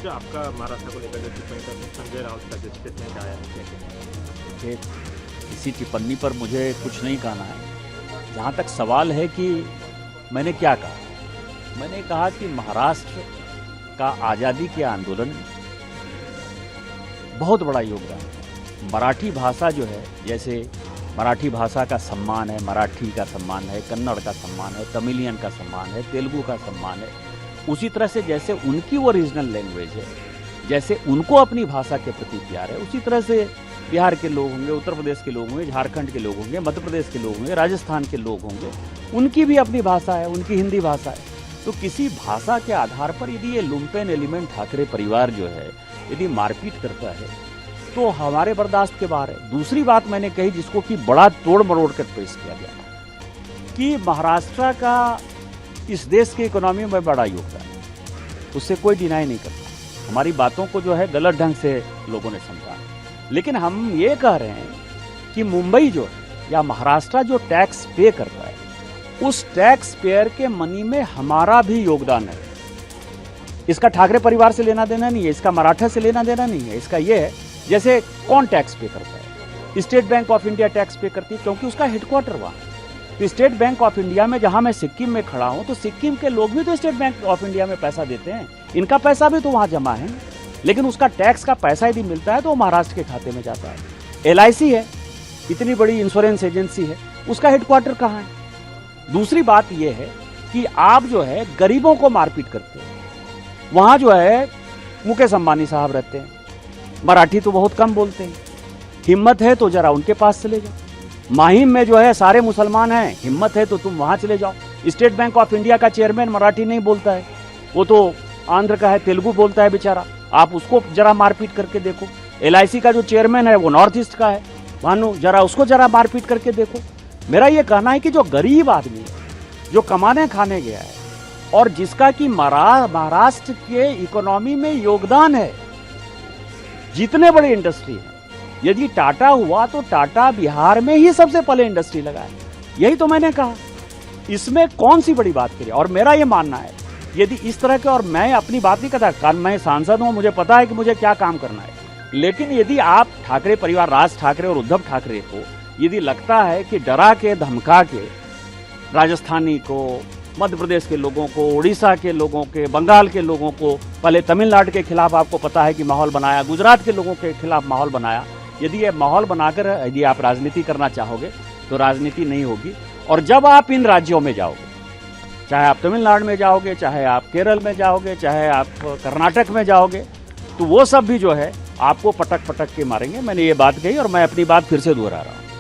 जो आपका महाराष्ट्र को लेकर जो टिप्पणी का संजय राउत का जो स्टेटमेंट आया है क्या कहेंगे? इसी टिप्पणी पर मुझे कुछ नहीं कहना है। जहाँ तक सवाल है कि मैंने क्या कहा, मैंने कहा कि महाराष्ट्र का आज़ादी के आंदोलन बहुत बड़ा योगदान है। मराठी भाषा जो है, जैसे मराठी भाषा का सम्मान है, मराठी का सम्मान है, कन्नड़ का सम्मान है, तमिलियन का सम्मान है, तेलुगु का सम्मान है, उसी तरह से जैसे उनकी वो रीजनल लैंग्वेज है, जैसे उनको अपनी भाषा के प्रति प्यार है, उसी तरह से बिहार के लोग होंगे, उत्तर प्रदेश के लोग होंगे, झारखंड के लोग होंगे, मध्य प्रदेश के लोग होंगे, राजस्थान के लोग होंगे, उनकी भी अपनी भाषा है, उनकी हिंदी भाषा है। तो किसी भाषा के आधार पर यदि ये लुम्पेन एलिमेंट ठाकरे परिवार जो है यदि मारपीट करता है तो हमारे बर्दाश्त के बाहर है। दूसरी बात मैंने कही जिसको कि बड़ा तोड़ मरोड़ कर पेश किया गया कि महाराष्ट्र का इस देश की इकोनॉमी में बड़ा योगदान है, उससे कोई डिनाई नहीं करता। हमारी बातों को जो है गलत ढंग से लोगों ने समझा, लेकिन हम ये कह रहे हैं कि मुंबई जो है या महाराष्ट्र जो टैक्स पे करता है, उस टैक्स पेयर के मनी में हमारा भी योगदान है। इसका ठाकरे परिवार से लेना देना नहीं है, इसका मराठा से लेना देना नहीं है। इसका ये है जैसे कौन टैक्स पे करता है, state bank of India tax पे करती है क्योंकि उसका हेडक्वार्टर वहाँ है। तो स्टेट बैंक ऑफ इंडिया में जहाँ मैं सिक्किम में खड़ा हूँ तो सिक्किम के लोग भी तो स्टेट बैंक ऑफ इंडिया में पैसा देते हैं, इनका पैसा भी तो वहाँ जमा है, लेकिन उसका टैक्स का पैसा यदि मिलता है तो वो महाराष्ट्र के खाते में जाता है। LIC है, इतनी बड़ी इंश्योरेंस एजेंसी है, उसका हेडक्वार्टर कहाँ है? दूसरी बात यह है कि आप जो है गरीबों को मारपीट करते हैं। वहाँ जो है मुकेश अंबानी साहब रहते हैं, मराठी तो बहुत कम बोलते हैं, हिम्मत है तो जरा उनके पास चले जाओ। माहिम में जो है सारे मुसलमान हैं, हिम्मत है तो तुम वहाँ चले जाओ। स्टेट बैंक ऑफ इंडिया का चेयरमैन मराठी नहीं बोलता है, वो तो आंध्र का है, तेलुगु बोलता है बेचारा, आप उसको जरा मारपीट करके देखो। LIC का जो चेयरमैन है वो नॉर्थ ईस्ट का है, भानु जरा उसको जरा मारपीट करके देखो। मेरा ये कहना है कि जो गरीब आदमी है, जो कमाने खाने गया है और जिसका कि महाराष्ट्र के इकोनॉमी में योगदान है, जितने बड़े इंडस्ट्री है, यदि टाटा हुआ तो टाटा बिहार में ही सबसे पहले इंडस्ट्री लगाए। यही तो मैंने कहा, इसमें कौन सी बड़ी बात करी। और मेरा ये मानना है यदि इस तरह के, और मैं अपनी बात नहीं करता, कारण मैं सांसद हूं, मुझे पता है कि मुझे क्या काम करना है, लेकिन यदि आप ठाकरे परिवार, राज ठाकरे और उद्धव ठाकरे को यदि लगता है कि डरा के धमका के राजस्थानी को, मध्य प्रदेश के लोगों को, उड़ीसा के लोगों के, बंगाल के लोगों को, पहले तमिलनाडु के खिलाफ आपको पता है कि माहौल बनाया, गुजरात के लोगों के खिलाफ माहौल बनाया, यदि ये माहौल बनाकर यदि आप राजनीति करना चाहोगे तो राजनीति नहीं होगी। और जब आप इन राज्यों में जाओगे, चाहे आप तमिलनाडु में जाओगे, चाहे आप केरल में जाओगे, चाहे आप कर्नाटक में जाओगे, तो वो सब भी जो है आपको पटक पटक के मारेंगे। मैंने ये बात कही और मैं अपनी बात फिर से दोहरा रहा हूँ।